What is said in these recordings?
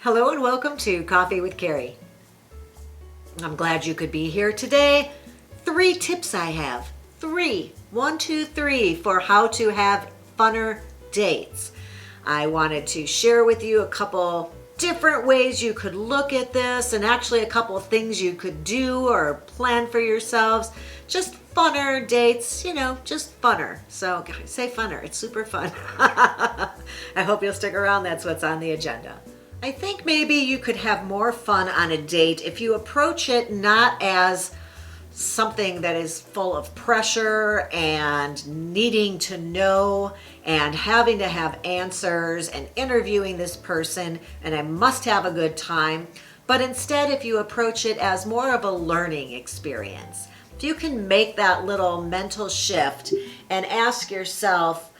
Hello and welcome to Coffee with Carey. I'm glad you could be here today. 3 tips I have. 3. 1, 2, 3 for how to have funner dates. I wanted to share with you a couple different ways you could look at this and actually a couple of things you could do or plan for yourselves. Just funner dates, just funner. So say funner, it's super fun. I hope you'll stick around. That's what's on the agenda. I think maybe you could have more fun on a date if you approach it not as something that is full of pressure and needing to know and having to have answers and interviewing this person and I must have a good time. But instead, if you approach it as more of a learning experience, if you can make that little mental shift and ask yourself,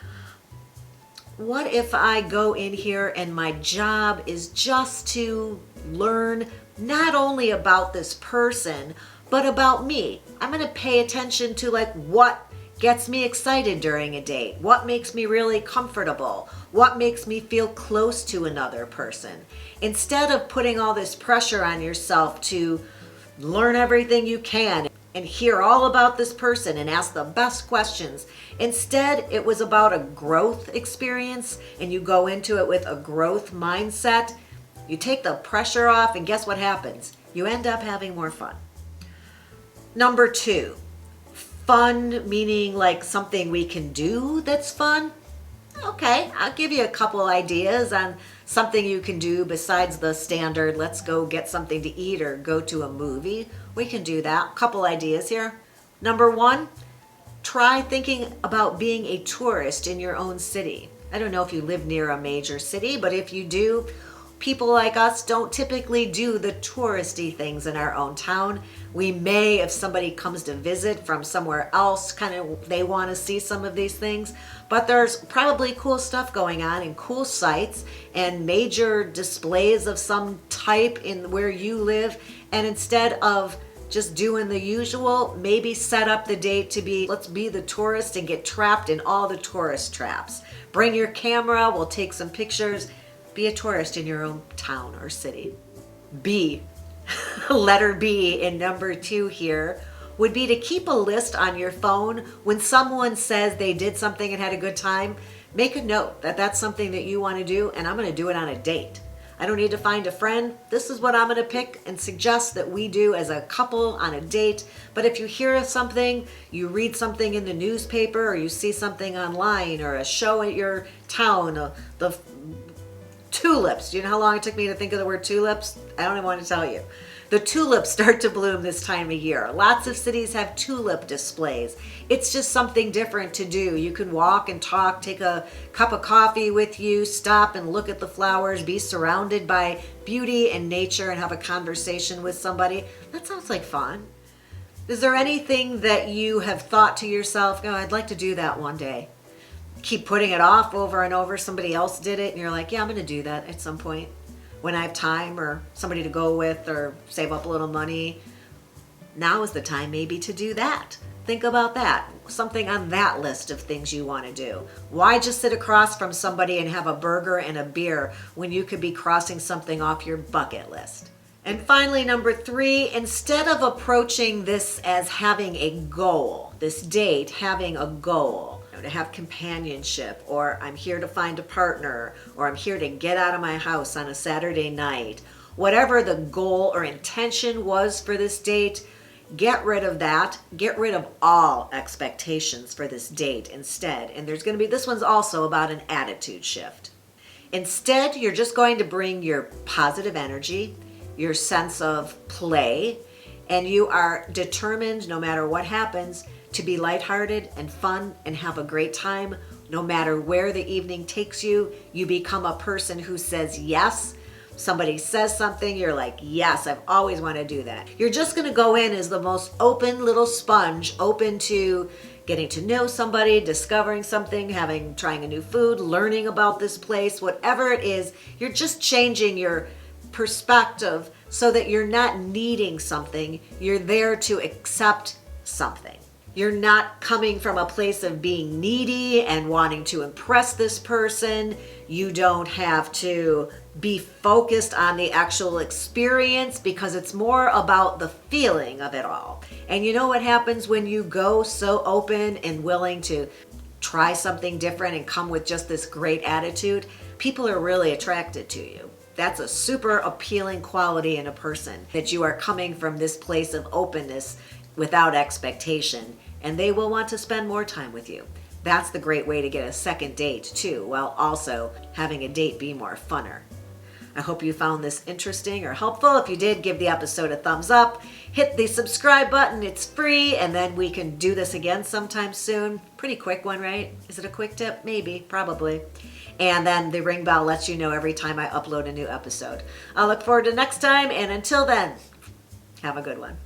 what if I go in here and my job is just to learn not only about this person, but about me? I'm going to pay attention to what gets me excited during a date, what makes me really comfortable, what makes me feel close to another person. Instead of putting all this pressure on yourself to learn everything you can and hear all about this person and ask the best questions. Instead, it was about a growth experience and you go into it with a growth mindset. You take the pressure off and guess what happens? You end up having more fun. Number 2, fun meaning like something we can do that's fun. Okay, I'll give you a couple ideas on something you can do besides the standard, let's go get something to eat or go to a movie. We can do that. Couple ideas here. Number 1, try thinking about being a tourist in your own city. I don't know if you live near a major city, but if you do, people like us don't typically do the touristy things in our own town. We may, if somebody comes to visit from somewhere else, they want to see some of these things, but there's probably cool stuff going on and cool sites and major displays of some type in where you live. And instead of just doing the usual, maybe set up the date to be, let's be the tourist and get trapped in all the tourist traps. Bring your camera, we'll take some pictures. Be a tourist in your own town or city. B, letter B in number 2 here, would be to keep a list on your phone. When someone says they did something and had a good time, make a note that that's something that you want to do and I'm going to do it on a date. I don't need to find a friend. This is what I'm going to pick and suggest that we do as a couple on a date. But if you hear of something, you read something in the newspaper or you see something online or a show at your town, the tulips. Do you know how long it took me to think of the word tulips? I don't even want to tell you. The tulips start to bloom this time of year. Lots of cities have tulip displays. It's just something different to do. You can walk and talk, take a cup of coffee with you, stop and look at the flowers, be surrounded by beauty and nature and have a conversation with somebody. That sounds like fun. Is there anything that you have thought to yourself, oh, I'd like to do that one day? Keep putting it off over and over. Somebody else did it and you're like, yeah, I'm going to do that at some point when I have time or somebody to go with or save up a little money. Now is the time maybe to do that. Think about that. Something on that list of things you want to do. Why just sit across from somebody and have a burger and a beer when you could be crossing something off your bucket list? And finally, number 3, instead of approaching this as having a goal, this date having a goal, to have companionship, or I'm here to find a partner, or I'm here to get out of my house on a Saturday night, whatever the goal or intention was for this date, get rid of that. Get rid of all expectations for this date instead. And there's going to be, this one's also about an attitude shift. Instead, you're just going to bring your positive energy, your sense of play, and you are determined, no matter what happens, to be lighthearted and fun and have a great time. No matter where the evening takes you, you become a person who says yes. Somebody says something, you're like, yes, I've always wanted to do that. You're just going to go in as the most open little sponge, open to getting to know somebody, discovering something, trying a new food, learning about this place, whatever it is. You're just changing your perspective so that you're not needing something. You're there to accept something. You're not coming from a place of being needy and wanting to impress this person. You don't have to be focused on the actual experience, because it's more about the feeling of it all. And you know what happens when you go so open and willing to try something different and come with just this great attitude? People are really attracted to you. That's a super appealing quality in a person, that you are coming from this place of openness without expectation, and they will want to spend more time with you. That's the great way to get a second date too, while also having a date be more funner. I hope you found this interesting or helpful. If you did, give the episode a thumbs up. Hit the subscribe button, it's free, and then we can do this again sometime soon. Pretty quick one, right? Is it a quick tip? Maybe, probably. And then the ring bell lets you know every time I upload a new episode. I'll look forward to next time, and until then, have a good one.